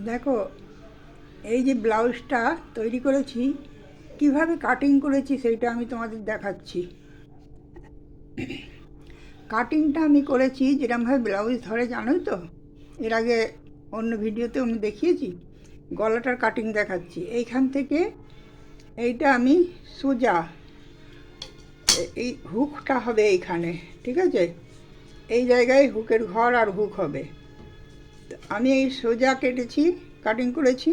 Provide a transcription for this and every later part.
দেখো, এই যে ব্লাউজটা তৈরি করেছি, কিভাবে কাটিং করেছি সেইটা আমি তোমাদের দেখাচ্ছি। কাটিংটা আমি করেছি যেরকমভাবে ব্লাউজ ধরে, জানোই তো, এর আগে অন্য ভিডিওতে আমি দেখিয়েছি। গলাটার কাটিং দেখাচ্ছি। এইখান থেকে এইটা আমি সোজা, এই হুকটা হবে এইখানে, ঠিক আছে? এই জায়গায় হুকের ঘর আর হুক হবে। আমি এই সোজা কেটেছি, কাটিং করেছি।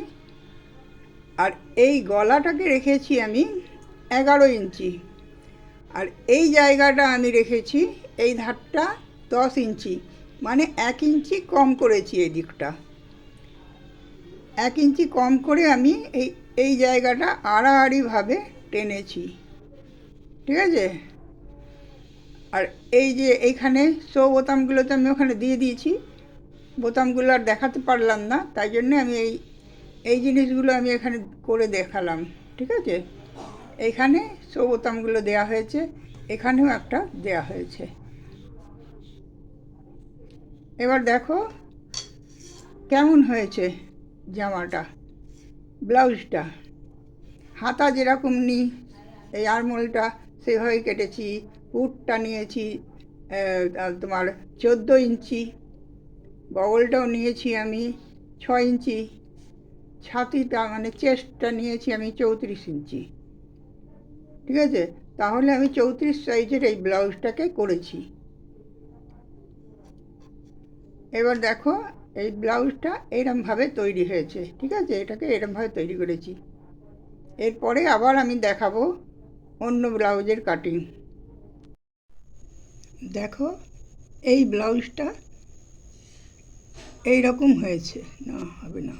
আর এই গলাটাকে রেখেছি আমি 11 ইঞ্চি। আর এই জায়গাটা আমি রেখেছি, এই ধারটা 10 ইঞ্চি, মানে 1 ইঞ্চি কম করেছি এই দিকটা। 1 ইঞ্চি কম করে আমি এই এই জায়গাটা আড়াআড়িভাবে টেনেছি, ঠিক আছে? আর এই যে এইখানে বোতামগুলো তো আমি ওখানে দিয়ে দিয়েছি। বোতামগুলো আর দেখাতে পারলাম না, তাই জন্য আমি এই এই জিনিসগুলো আমি এখানে করে দেখালাম, ঠিক আছে? এইখানে বোতামগুলো দেয়া হয়েছে, এখানেও একটা দেয়া হয়েছে। এবার দেখো কেমন হয়েছে জামাটা, ব্লাউজটা। হাতা যেরকম নিই, এই আরমোলটা সেভাবেই কেটেছি। পুটটা নিয়েছি তোমার 14 ইঞ্চি। বগলটাও নিয়েছি আমি 6 ইঞ্চি। ছাতিটা মানে চেস্টটা নিয়েছি আমি 34 ইঞ্চি, ঠিক আছে? তাহলে আমি 34 সাইজের এই ব্লাউজটাকে করেছি। এবার দেখো এই ব্লাউজটা এরমভাবে তৈরি হয়েছে, ঠিক আছে? এটাকে এরমভাবে তৈরি করেছি। এরপরে আবার আমি দেখাবো অন্য ব্লাউজের কাটিং। দেখো এই ব্লাউজটা এই রকম হয়েছে। না, হবে না।